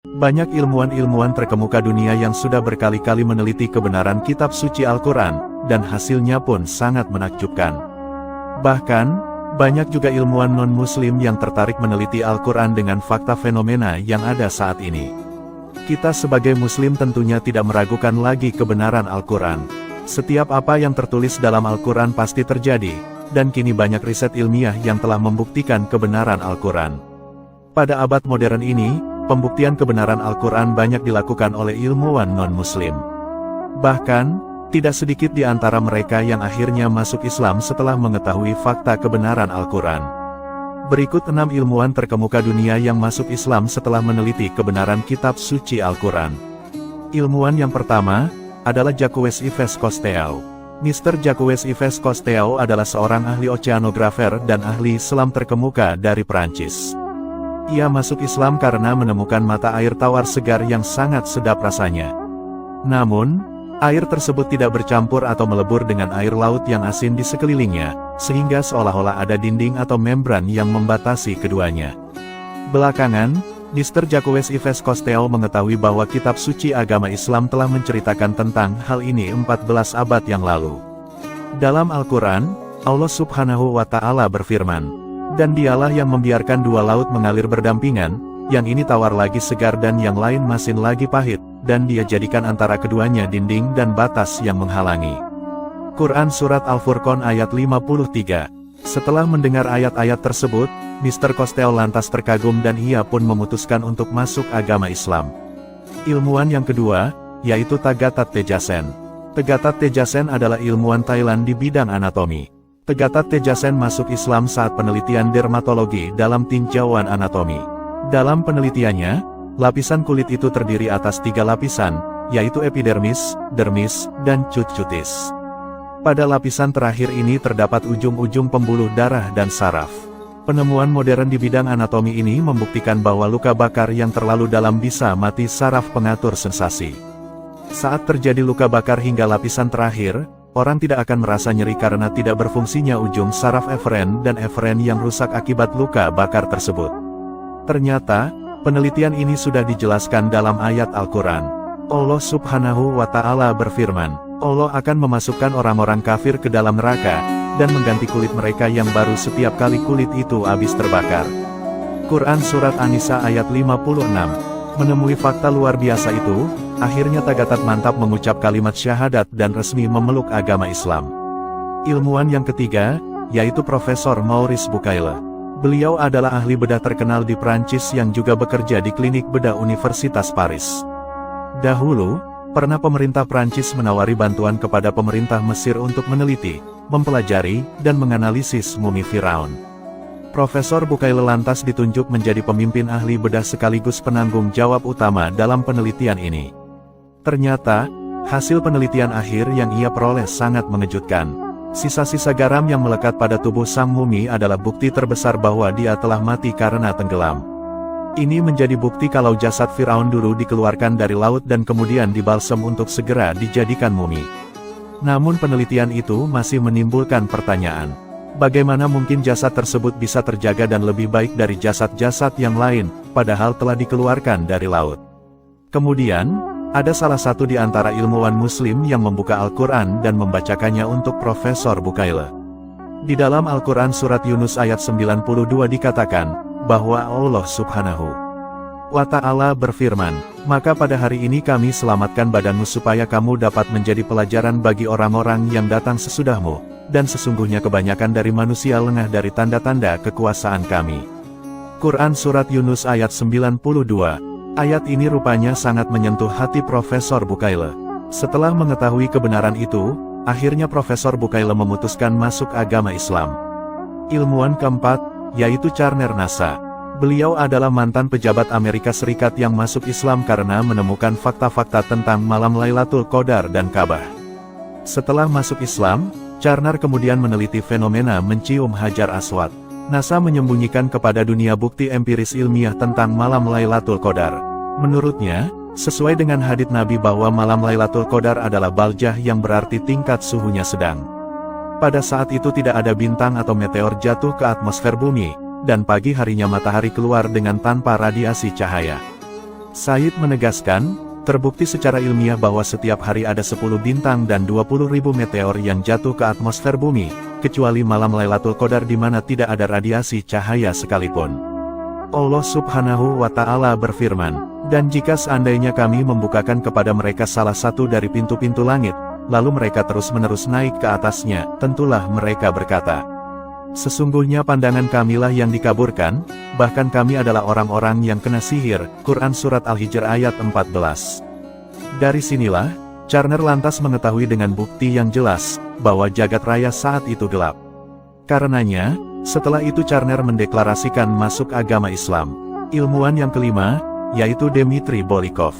Banyak ilmuwan-ilmuwan terkemuka dunia yang sudah berkali-kali meneliti kebenaran kitab suci Al-Quran, dan hasilnya pun sangat menakjubkan. Bahkan, banyak juga ilmuwan non-muslim yang tertarik meneliti Al-Quran dengan fakta fenomena yang ada saat ini. Kita sebagai muslim tentunya tidak meragukan lagi kebenaran Al-Quran. Setiap apa yang tertulis dalam Al-Quran pasti terjadi, dan kini banyak riset ilmiah yang telah membuktikan kebenaran Al-Quran. Pada abad modern ini, pembuktian kebenaran Al-Quran banyak dilakukan oleh ilmuwan non-muslim. Bahkan, tidak sedikit di antara mereka yang akhirnya masuk Islam setelah mengetahui fakta kebenaran Al-Quran. Berikut 6 ilmuwan terkemuka dunia yang masuk Islam setelah meneliti kebenaran kitab suci Al-Quran. Ilmuwan yang pertama adalah Jacques Yves Cousteau. Mr. Jacques Yves Cousteau adalah seorang ahli oceanografer dan ahli selam terkemuka dari Perancis. Ia masuk Islam karena menemukan mata air tawar segar yang sangat sedap rasanya. Namun, air tersebut tidak bercampur atau melebur dengan air laut yang asin di sekelilingnya, sehingga seolah-olah ada dinding atau membran yang membatasi keduanya. Belakangan, Mr. Jacques Yves Cousteau mengetahui bahwa kitab suci agama Islam telah menceritakan tentang hal ini 14 abad yang lalu. Dalam Al-Quran, Allah Subhanahu wa Ta'ala berfirman, "Dan dialah yang membiarkan dua laut mengalir berdampingan, yang ini tawar lagi segar dan yang lain masin lagi pahit, dan dia jadikan antara keduanya dinding dan batas yang menghalangi." Quran Surat Al-Furqan ayat 53. Setelah mendengar ayat-ayat tersebut, Mr. Cousteau lantas terkagum dan ia pun memutuskan untuk masuk agama Islam. Ilmuwan yang kedua, yaitu Tagatat Tejasen. Tagatat Tejasen adalah ilmuwan Thailand di bidang anatomi. Tagatat Tejasen masuk Islam saat penelitian dermatologi dalam tinjauan anatomi. Dalam penelitiannya, lapisan kulit itu terdiri atas 3 lapisan, yaitu epidermis, dermis, dan cutis. Pada lapisan terakhir ini terdapat ujung-ujung pembuluh darah dan saraf. Penemuan modern di bidang anatomi ini membuktikan bahwa luka bakar yang terlalu dalam bisa mati saraf pengatur sensasi. Saat terjadi luka bakar hingga lapisan terakhir, orang tidak akan merasa nyeri karena tidak berfungsinya ujung saraf eferen dan eferen yang rusak akibat luka bakar tersebut. Ternyata, penelitian ini sudah dijelaskan dalam ayat Al-Quran. Allah Subhanahu wa Ta'ala berfirman, Allah akan memasukkan orang-orang kafir ke dalam neraka, dan mengganti kulit mereka yang baru setiap kali kulit itu habis terbakar. Quran Surat An-Nisa ayat 56. Menemui fakta luar biasa itu, akhirnya Tagatat mantap mengucap kalimat syahadat dan resmi memeluk agama Islam. Ilmuwan yang ketiga, yaitu Profesor Maurice Bucaille. Beliau adalah ahli bedah terkenal di Prancis yang juga bekerja di klinik bedah Universitas Paris. Dahulu, pernah pemerintah Prancis menawari bantuan kepada pemerintah Mesir untuk meneliti, mempelajari, dan menganalisis mumi Firaun. Profesor Bucaille lantas ditunjuk menjadi pemimpin ahli bedah sekaligus penanggung jawab utama dalam penelitian ini. Ternyata, hasil penelitian akhir yang ia peroleh sangat mengejutkan. Sisa-sisa garam yang melekat pada tubuh sang mumi adalah bukti terbesar bahwa dia telah mati karena tenggelam. Ini menjadi bukti kalau jasad Firaun dulu dikeluarkan dari laut dan kemudian dibalsem untuk segera dijadikan mumi. Namun penelitian itu masih menimbulkan pertanyaan. Bagaimana mungkin jasad tersebut bisa terjaga dan lebih baik dari jasad-jasad yang lain, padahal telah dikeluarkan dari laut? Kemudian, ada salah satu di antara ilmuwan muslim yang membuka Al-Quran dan membacakannya untuk Profesor Bucaille. Di dalam Al-Quran Surat Yunus ayat 92 dikatakan, bahwa Allah Subhanahu wa Ta'ala berfirman, "Maka pada hari ini kami selamatkan badanmu supaya kamu dapat menjadi pelajaran bagi orang-orang yang datang sesudahmu, dan sesungguhnya kebanyakan dari manusia lengah dari tanda-tanda kekuasaan kami." Quran Surat Yunus ayat 92. Ayat ini rupanya sangat menyentuh hati Profesor Bucaille. Setelah mengetahui kebenaran itu, akhirnya Profesor Bucaille memutuskan masuk agama Islam. Ilmuwan keempat, yaitu Charner Nasa. Beliau adalah mantan pejabat Amerika Serikat yang masuk Islam karena menemukan fakta-fakta tentang malam Lailatul Qadar dan Ka'bah. Setelah masuk Islam, Charner kemudian meneliti fenomena mencium Hajar Aswad. NASA menyembunyikan kepada dunia bukti empiris ilmiah tentang malam Lailatul Qadar. Menurutnya, sesuai dengan hadits Nabi bahwa malam Lailatul Qadar adalah baljah yang berarti tingkat suhunya sedang. Pada saat itu tidak ada bintang atau meteor jatuh ke atmosfer bumi, dan pagi harinya matahari keluar dengan tanpa radiasi cahaya. Said menegaskan, terbukti secara ilmiah bahwa setiap hari ada 10 bintang dan 20.000 meteor yang jatuh ke atmosfer bumi, kecuali malam Lailatul Qadar di mana tidak ada radiasi cahaya sekalipun. Allah Subhanahu wa Ta'ala berfirman, "Dan jika seandainya kami membukakan kepada mereka salah satu dari pintu-pintu langit, lalu mereka terus-menerus naik ke atasnya, tentulah mereka berkata, sesungguhnya pandangan kamilah yang dikaburkan, bahkan kami adalah orang-orang yang kena sihir." Quran Surat Al-Hijr ayat 14. Dari sinilah, Charner lantas mengetahui dengan bukti yang jelas, bahwa jagat raya saat itu gelap. Karenanya, setelah itu Charner mendeklarasikan masuk agama Islam. Ilmuwan yang kelima, yaitu Dmitry Bolikov.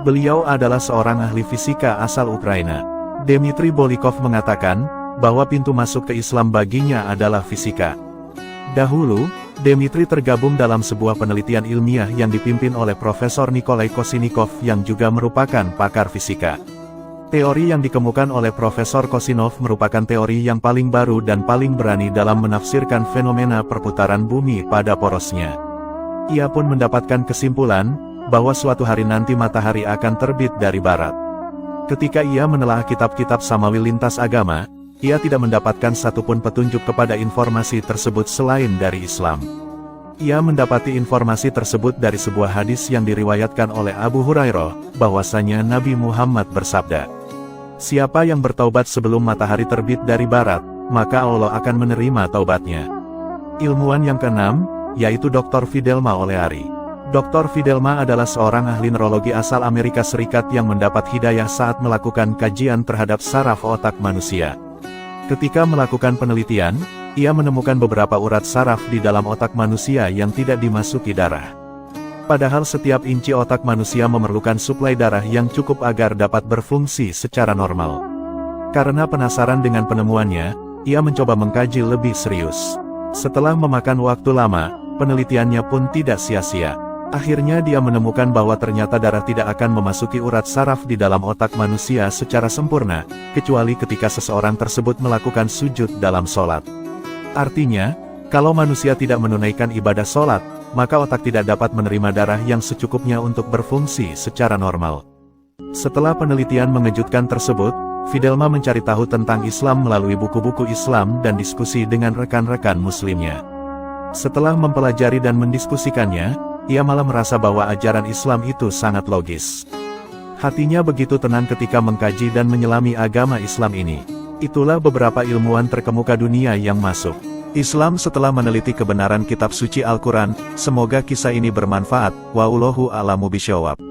Beliau adalah seorang ahli fisika asal Ukraina. Dmitry Bolikov mengatakan, bahwa pintu masuk ke Islam baginya adalah fisika. Dahulu, Dmitry tergabung dalam sebuah penelitian ilmiah yang dipimpin oleh Profesor Nikolai Kosinnikov yang juga merupakan pakar fisika. Teori yang dikemukakan oleh Profesor Kosinov merupakan teori yang paling baru dan paling berani dalam menafsirkan fenomena perputaran bumi pada porosnya. Ia pun mendapatkan kesimpulan, bahwa suatu hari nanti matahari akan terbit dari barat. Ketika ia menelaah kitab-kitab samawi lintas agama, ia tidak mendapatkan satupun petunjuk kepada informasi tersebut selain dari Islam. Ia mendapati informasi tersebut dari sebuah hadis yang diriwayatkan oleh Abu Hurairah, bahwasanya Nabi Muhammad bersabda, "Siapa yang bertaubat sebelum matahari terbit dari barat, maka Allah akan menerima taubatnya." Ilmuwan yang keenam, yaitu Dr. Fidelma Oleari. Dr. Fidelma adalah seorang ahli neurologi asal Amerika Serikat yang mendapat hidayah saat melakukan kajian terhadap saraf otak manusia. Ketika melakukan penelitian, ia menemukan beberapa urat saraf di dalam otak manusia yang tidak dimasuki darah. Padahal setiap inci otak manusia memerlukan suplai darah yang cukup agar dapat berfungsi secara normal. Karena penasaran dengan penemuannya, ia mencoba mengkaji lebih serius. Setelah memakan waktu lama, penelitiannya pun tidak sia-sia. Akhirnya dia menemukan bahwa ternyata darah tidak akan memasuki urat saraf di dalam otak manusia secara sempurna, kecuali ketika seseorang tersebut melakukan sujud dalam sholat. Artinya, kalau manusia tidak menunaikan ibadah sholat, maka otak tidak dapat menerima darah yang secukupnya untuk berfungsi secara normal. Setelah penelitian mengejutkan tersebut, Fidelma mencari tahu tentang Islam melalui buku-buku Islam dan diskusi dengan rekan-rekan muslimnya. Setelah mempelajari dan mendiskusikannya, ia malah merasa bahwa ajaran Islam itu sangat logis. Hatinya begitu tenang ketika mengkaji dan menyelami agama Islam ini. Itulah beberapa ilmuwan terkemuka dunia yang masuk Islam setelah meneliti kebenaran kitab suci Al-Quran. Semoga kisah ini bermanfaat. Wallahu a'lamu bishawab.